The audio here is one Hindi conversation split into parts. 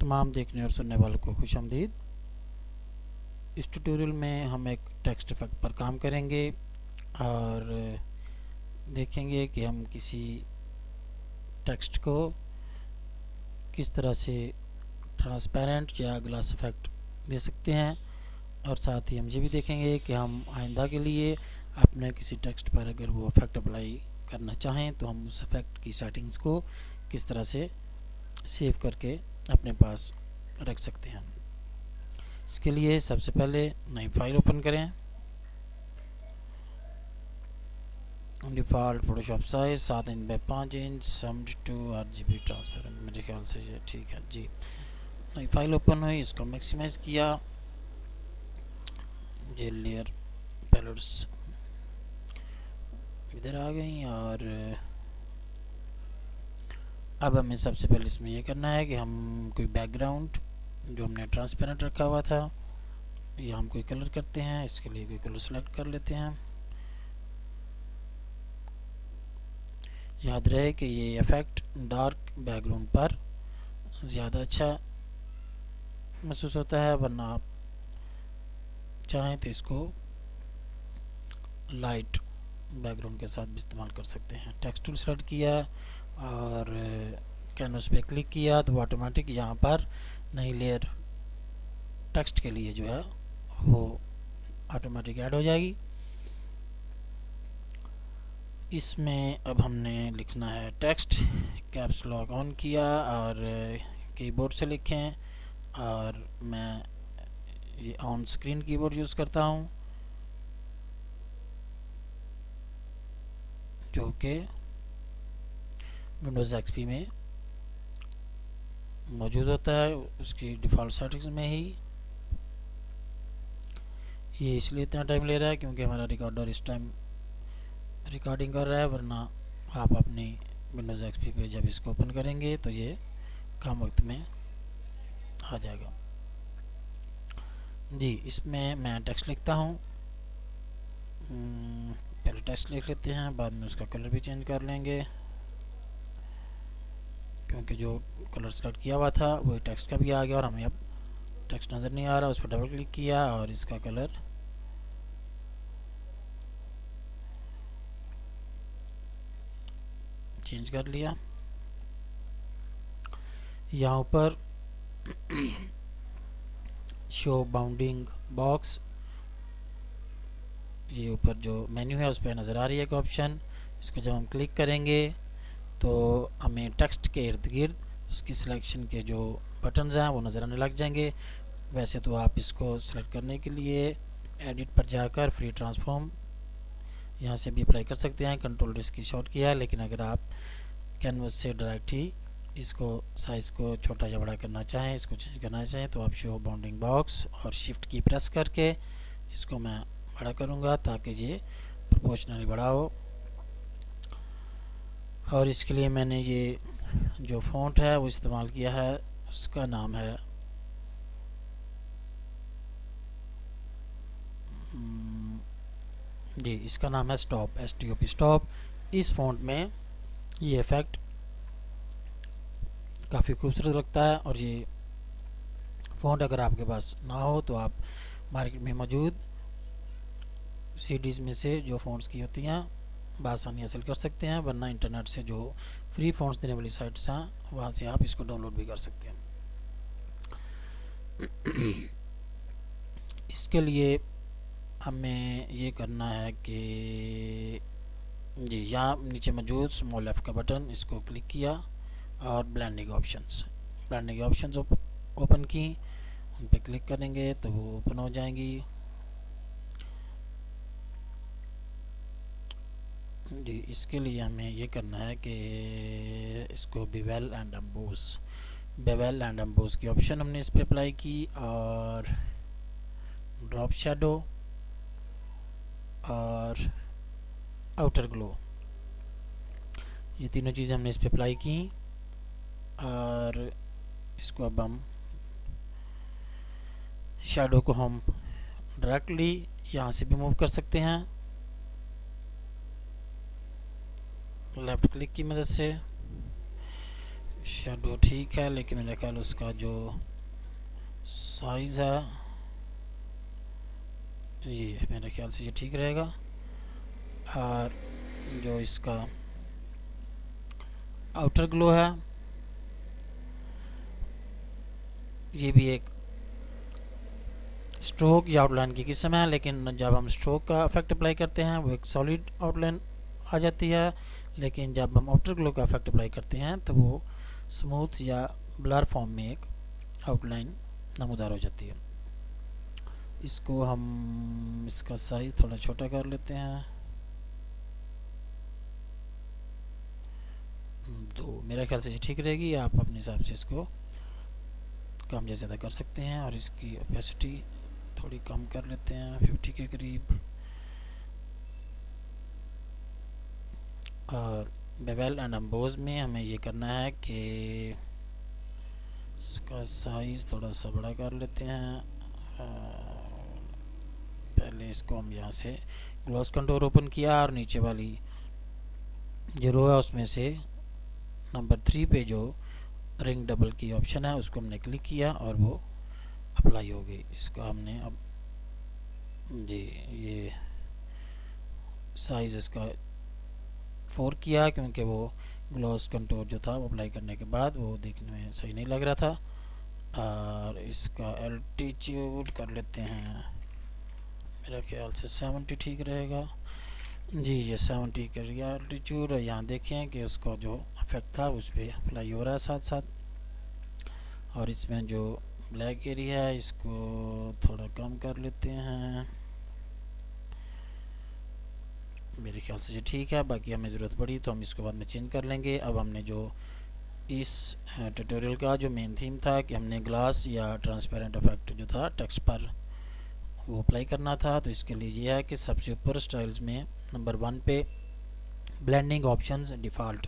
तमाम देखने और सुनने वालों को खुशामदीद। इस ट्यूटोरियल में हम एक टेक्स्ट इफेक्ट पर काम करेंगे और देखेंगे कि हम किसी टेक्स्ट को किस तरह से ट्रांसपेरेंट या ग्लास इफेक्ट दे सकते हैं, और साथ ही हम ये भी देखेंगे कि हम आइंदा के लिए अपने किसी टेक्स्ट पर अगर वो इफेक्ट अप्लाई करना चाहें तो हम उस इफेक्ट की सेटिंग्स को किस तरह से सेव करके अपने पास रख सकते हैं। इसके लिए सबसे पहले नई फाइल ओपन करें। Default Photoshop size 7 inch by 5 inch 72 RGB transparent, मेरे ख्याल से ये ठीक है जी। नई फाइल ओपन हुई, इसको मैक्सिमाइज किया, ये लेयर पैलेट्स इधर आ गई। और अब हमें सबसे पहले इसमें ये करना है कि हम कोई बैकग्राउंड जो हमने ट्रांसपेरेंट रखा हुआ था या हम कोई कलर करते हैं। इसके लिए कोई कलर सेलेक्ट कर लेते हैं। याद रहे कि ये इफेक्ट डार्क बैकग्राउंड पर ज़्यादा अच्छा महसूस होता है, वरना आप चाहें तो इसको लाइट बैकग्राउंड के साथ भी इस्तेमाल कर सकते हैं। टेक्स्ट टूल सेलेक्ट किया और कैनवस पे क्लिक किया तो ऑटोमेटिक यहाँ पर नई लेयर टेक्स्ट के लिए जो है वो ऑटोमेटिक ऐड हो जाएगी। इसमें अब हमने लिखना है टेक्स्ट, कैप्स लॉक ऑन किया और कीबोर्ड से लिखें, और मैं ये ऑन स्क्रीन कीबोर्ड यूज़ करता हूँ जो कि विंडोज़ एक्सपी में मौजूद होता है, उसकी डिफ़ॉल्ट सेटिंग्स में ही। ये इसलिए इतना टाइम ले रहा है क्योंकि हमारा रिकॉर्डर इस टाइम रिकॉर्डिंग कर रहा है, वरना आप अपनी विंडोज़ एक्सपी पे जब इसको ओपन करेंगे तो ये कम वक्त में आ जाएगा जी। इसमें मैं टेक्स्ट लिखता हूँ। पहले टेक्स्ट लिख लेते हैं, बाद में उसका कलर भी चेंज कर लेंगे क्योंकि जो कलर सेलेक्ट किया हुआ था वही टेक्स्ट का भी आ गया और हमें अब टेक्स्ट नज़र नहीं आ रहा। उस पर डबल क्लिक किया और इसका कलर चेंज कर लिया। यहाँ ऊपर शो बाउंडिंग बॉक्स, ये ऊपर जो मेन्यू है उस पर नज़र आ रही है एक ऑप्शन। इसको जब हम क्लिक करेंगे तो हमें टेक्स्ट के इर्द गिर्द उसकी सिलेक्शन के जो बटन्स हैं वो नज़र आने लग जाएंगे। वैसे तो आप इसको सिलेक्ट करने के लिए एडिट पर जाकर फ्री ट्रांसफॉर्म यहाँ से भी अप्लाई कर सकते हैं। कंट्रोल इसकी शॉर्ट किया है, लेकिन अगर आप कैनवस से डायरेक्ट ही इसको साइज़ को छोटा या बड़ा करना चाहें, इसको चेंज करना चाहें, तो आप शो बाउंडिंग बॉक्स और शिफ्ट की प्रेस करके इसको मैं बड़ा करूँगा ताकि ये प्रोपोर्शनली बड़ा हो। और इसके लिए मैंने ये जो फ़ॉन्ट है वो इस्तेमाल किया है, उसका नाम है जी, इसका नाम है स्टॉप, STOP स्टॉप। इस फ़ॉन्ट में ये इफ़ेक्ट काफ़ी खूबसूरत लगता है, और ये फ़ॉन्ट अगर आपके पास ना हो तो आप मार्केट में मौजूद CDs में से जो फ़ॉन्ट्स की होती हैं बआसानी हासिल कर सकते हैं, वरना इंटरनेट से जो फ्री फ़ॉन्ट्स देने वाली साइट्स हैं वहाँ से आप इसको डाउनलोड भी कर सकते हैं। इसके लिए हमें ये करना है कि जी, यहाँ नीचे मौजूद स्मॉल F का बटन, इसको क्लिक किया और ब्लेंडिंग ऑप्शंस ओपन की, उन पर क्लिक करेंगे तो वो ओपन हो जाएंगी जी। इसके लिए हमें ये करना है कि इसको बेवेल एंड एम्बोस की ऑप्शन हमने इस पर अप्लाई की, और ड्रॉप शैडो और आउटर ग्लो, ये तीनों चीज़ें हमने इस पर अप्लाई की। और इसको अब हम शैडो को हम डायरेक्टली यहाँ से भी मूव कर सकते हैं लेफ़्ट क्लिक की मदद से। शेडो ठीक है, लेकिन मेरा ख्याल उसका जो साइज़ है ये मेरे ख्याल से ये ठीक रहेगा। और जो इसका आउटर ग्लो है ये भी एक स्ट्रोक या आउटलाइन की किस्म है, लेकिन जब हम स्ट्रोक का इफेक्ट अप्लाई करते हैं वो एक सॉलिड आउटलाइन आ जाती है, लेकिन जब हम आउटर ग्लो का इफेक्ट अप्लाई करते हैं तो वो स्मूथ या ब्लर फॉर्म में एक आउटलाइन नमूदार हो जाती है। इसको हम इसका साइज़ थोड़ा छोटा कर लेते हैं, तो मेरे ख्याल से ये ठीक रहेगी। आप अपने हिसाब से इसको कम या ज़्यादा कर सकते हैं। और इसकी ओपेसिटी थोड़ी कम कर लेते हैं 50 के करीब। और बेवेल एंड एम्बोज में हमें ये करना है कि इसका साइज़ थोड़ा सा बड़ा कर लेते हैं। पहले इसको हम यहाँ से ग्लॉस कंटूर ओपन किया और नीचे वाली जो रो है उसमें से नंबर 3 पे जो रिंग डबल की ऑप्शन है उसको हमने क्लिक किया और वो अप्लाई हो गई। इसका हमने अब जी ये साइज़ इसका 4 किया, क्योंकि वो ग्लॉस कंटूर जो था वो अप्लाई करने के बाद वो देखने में सही नहीं लग रहा था। और इसका एल्टीट्यूड कर लेते हैं, मेरा ख्याल से 70 ठीक रहेगा। जी ये 70 का रियल एल्टीट्यूड। और यहाँ देखें कि उसका जो इफेक्ट था उस पर अप्लाई हो रहा है साथ साथ। और इसमें जो ब्लैक एरिया है इसको थोड़ा कम कर लेते हैं, मेरे ख्याल से ये ठीक है। बाकी हमें ज़रूरत पड़ी तो हम इसको बाद में चेंज कर लेंगे। अब हमने जो इस ट्यूटोरियल का जो मेन थीम था कि हमने ग्लास या ट्रांसपेरेंट इफेक्ट जो था टेक्स्ट पर वो अप्लाई करना था, तो इसके लिए ये है कि सबसे ऊपर स्टाइल्स में नंबर 1 पे ब्लेंडिंग ऑप्शंस डिफ़ॉल्ट,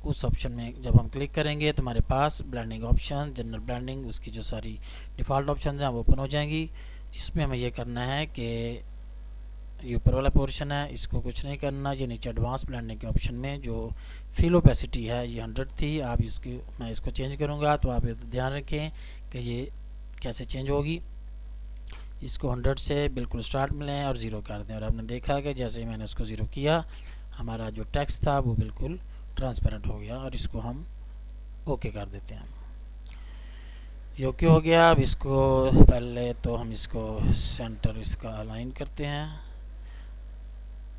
उस ऑप्शन में जब हम क्लिक करेंगे तो हमारे पास ब्लेंडिंग ऑप्शन, जनरल ब्लेंडिंग, उसकी जो सारी डिफ़ॉल्ट ऑप्शंस हैं वो ओपन हो जाएंगी। इसमें हमें ये करना है कि ये ऊपर वाला पोर्शन है इसको कुछ नहीं करना। ये नीचे एडवांस ब्लेंडिंग के ऑप्शन में जो फिल ओपेसिटी है ये 100 थी, आप इसकी मैं इसको चेंज करूँगा, तो आप ध्यान रखें कि ये कैसे चेंज होगी। इसको 100 से बिल्कुल स्टार्ट में लें और ज़ीरो कर दें। और आपने देखा कि जैसे ही मैंने उसको ज़ीरो किया हमारा जो टेक्स्ट था वो बिल्कुल ट्रांसपेरेंट हो गया। और इसको हम ओके कर देते हैं, ये ओके हो गया। अब इसको पहले तो हम इसको सेंटर इसका अलाइन करते हैं।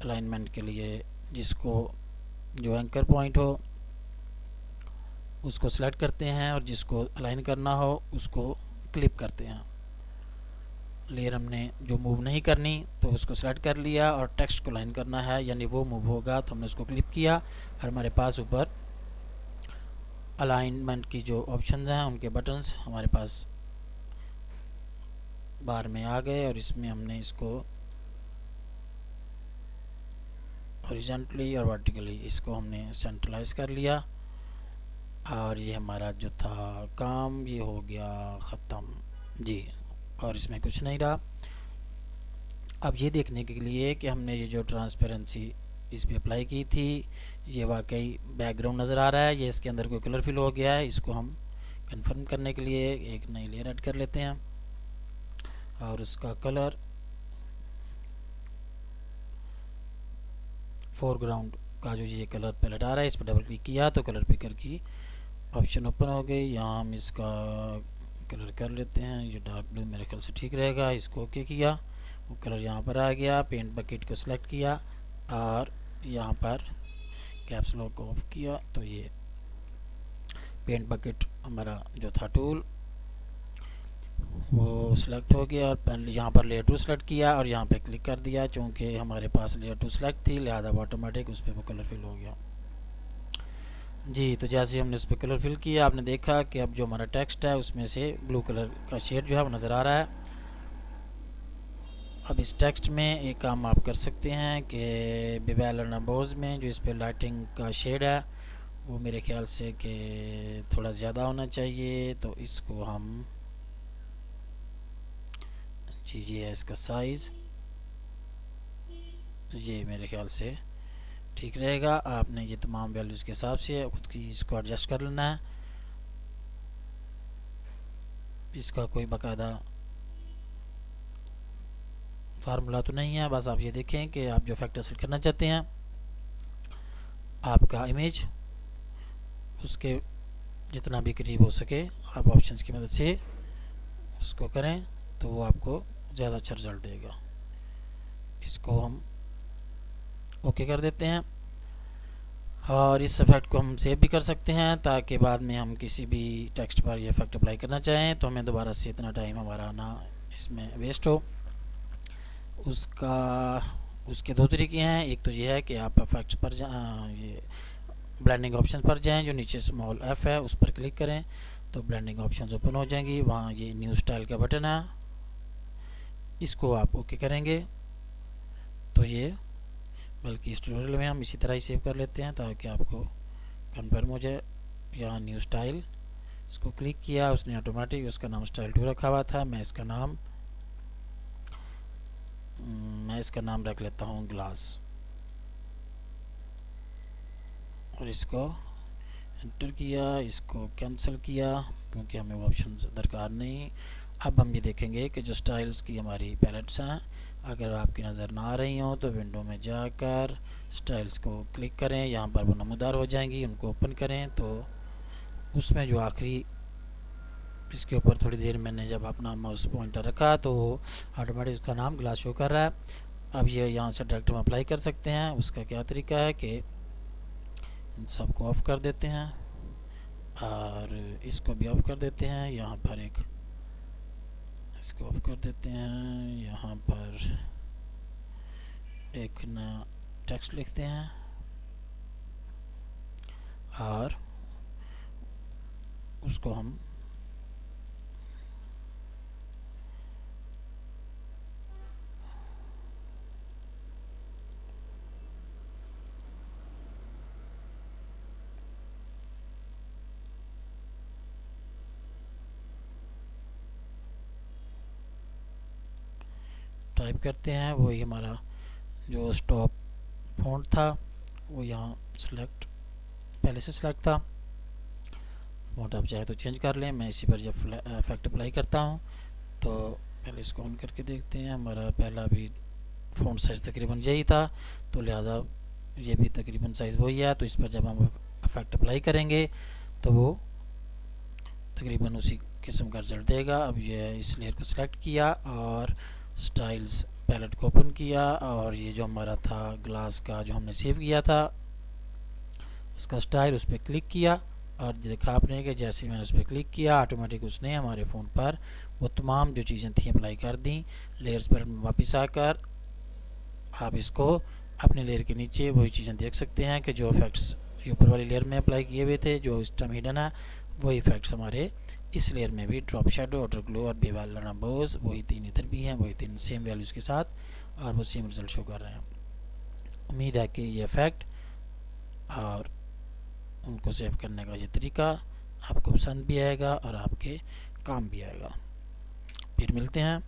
अलाइनमेंट के लिए जिसको जो एंकर पॉइंट हो उसको सेलेक्ट करते हैं और जिसको अलाइन करना हो उसको क्लिप करते हैं। लेयर हमने जो मूव नहीं करनी तो उसको सेलेक्ट कर लिया, और टेक्स्ट को लाइन करना है यानी वो मूव होगा तो हमने उसको क्लिक किया और हमारे पास ऊपर अलाइनमेंट की जो ऑप्शंस हैं उनके बटन्स हमारे पास बार में आ गए। और इसमें हमने इसको हॉरिजॉन्टली और वर्टिकली इसको हमने सेंट्रलाइज कर लिया। और ये हमारा जो था काम ये हो गया ख़त्म जी, और इसमें कुछ नहीं रहा। अब ये देखने के लिए कि हमने ये जो ट्रांसपेरेंसी इस पर अप्लाई की थी ये वाकई बैकग्राउंड नज़र आ रहा है, ये इसके अंदर कोई कलर फिल हो गया है, इसको हम कंफर्म करने के लिए एक नई लेयर ऐड कर लेते हैं। और उसका कलर फोरग्राउंड का जो ये कलर पैलेट आ रहा है इस पर डबल क्लिक किया तो कलर पिकर की ऑप्शन ओपन हो गई। यहाँ हम इसका कलर कर लेते हैं, ये डार्क ब्लू मेरे ख्याल से ठीक रहेगा। इसको ओके किया, वो कलर यहाँ पर आ गया। पेंट बकेट को सिलेक्ट किया और यहाँ पर कैप्स लॉक ऑफ किया तो ये पेंट बकेट हमारा जो था टूल वो सिलेक्ट हो गया। और पहले यहाँ पर लेयर 2 सेलेक्ट किया और यहाँ पे क्लिक कर दिया, चूँकि हमारे पास लेयर 2 सेलेक्ट थी लिहाजा ऑटोमेटिक उस पर वो कलर फिल हो गया जी। तो जैसे हमने उस पर कलर फिल किया आपने देखा कि अब जो हमारा टेक्स्ट है उसमें से ब्लू कलर का शेड जो है वो नज़र आ रहा है। अब इस टेक्स्ट में एक काम आप कर सकते हैं कि बेवेल एंड एम्बोज में जो इस पर लाइटिंग का शेड है वो मेरे ख्याल से कि थोड़ा ज़्यादा होना चाहिए, तो इसको हम जी ये है इसका साइज़, ये मेरे ख्याल से ठीक रहेगा। आपने ये तमाम वैल्यूज़ के हिसाब से खुद की इसको एडजस्ट कर लेना है। इसका कोई बाकायदा फार्मूला तो नहीं है, बस आप ये देखें कि आप जो फैक्टर सेलेक्ट करना चाहते हैं आपका इमेज उसके जितना भी करीब हो सके आप ऑप्शंस की मदद से उसको करें तो वो आपको ज़्यादा अच्छा रिजल्ट देगा। इसको हम ओके कर देते हैं और इस इफेक्ट को हम सेव भी कर सकते हैं ताकि बाद में हम किसी भी टेक्स्ट पर ये इफेक्ट अप्लाई करना चाहें तो हमें दोबारा से इतना टाइम हमारा ना इसमें वेस्ट हो। उसके दो तरीके हैं। एक तो ये है कि आप इफेक्ट्स पर ये ब्लेंडिंग ऑप्शन पर जाएं, जो नीचे स्मॉल एफ है उस पर क्लिक करें तो ब्लेंडिंग ऑप्शन ओपन हो जाएंगी। वहाँ ये न्यू स्टाइल का बटन है, इसको आप ओके करेंगे तो ये, बल्कि इस ट्यूटोरियल में हम इसी तरह ही सेव कर लेते हैं ताकि आपको कन्फर्म हो जाए। यहाँ न्यू स्टाइल, इसको क्लिक किया, उसने ऑटोमेटिक उसका नाम स्टाइल 2 रखा हुआ था। मैं इसका नाम रख लेता हूँ ग्लास और इसको एंटर किया, इसको कैंसिल किया क्योंकि हमें वो ऑप्शन दरकार नहीं। अब हम ये देखेंगे कि जो स्टाइल्स की हमारी पैलेट्स हैं अगर आपकी नज़र ना आ रही हो तो विंडो में जाकर स्टाइल्स को क्लिक करें, यहाँ पर वो नमूदार हो जाएंगी, उनको ओपन करें तो उसमें जो आखिरी इसके ऊपर थोड़ी देर मैंने जब अपना माउस पॉइंटर रखा तो ऑटोमेटिक उसका नाम ग्लास शो कर रहा है। अब ये यहाँ से डायरेक्ट हम अप्लाई कर सकते हैं। उसका क्या तरीका है कि इन सबको ऑफ़ कर देते हैं और इसको भी ऑफ़ कर देते हैं। यहाँ पर इसको ऑफ़ कर देते हैं, यहाँ पर एक नया टेक्स्ट लिखते हैं और उसको हम टाइप करते हैं। वही हमारा जो स्टॉप फ़ॉन्ट था वो यहाँ सिलेक्ट पहले से सिलेक्ट था। फ़ॉन्ट आप चाहे तो चेंज कर लें। मैं इसी पर जब इफेक्ट अप्लाई करता हूँ तो पहले इसको ऑन करके देखते हैं। हमारा पहला भी फ़ॉन्ट साइज़ तकरीबन यही था तो लिहाजा ये भी तकरीबन साइज़ वही है। तो इस पर जब हम इफेक्ट अप्लाई करेंगे तो वो तकरीबन उसी किस्म का रिजल्ट देगा। अब ये इस लेयर को सिलेक्ट किया और स्टाइल्स पैलेट को ओपन किया और ये जो हमारा था ग्लास का जो हमने सेव किया था उसका स्टाइल उस पर क्लिक किया और देखा आपने कि जैसे ही मैंने उस पर क्लिक किया ऑटोमेटिक उसने हमारे फ़ोन पर वो तमाम जो चीज़ें थी अप्लाई कर दी। लेयर्स पर वापस आकर आप इसको अपने लेयर के नीचे वही चीज़ें देख सकते हैं कि जो इफेक्ट्स ऊपर वाली लेयर में अप्लाई किए हुए थे जो इस टाइम हिडन है वही इफेक्ट्स हमारे इस लेयर में भी ड्रॉप शेडो, वाटर ग्लो और बेवाल बोज वही तीन इधर भी हैं, वही तीन सेम वैल्यूज़ के साथ और वो सेम रिजल्ट शो कर रहे हैं। उम्मीद है कि ये इफ़ेक्ट और उनको सेव करने का ये तरीका आपको पसंद भी आएगा और आपके काम भी आएगा। फिर मिलते हैं।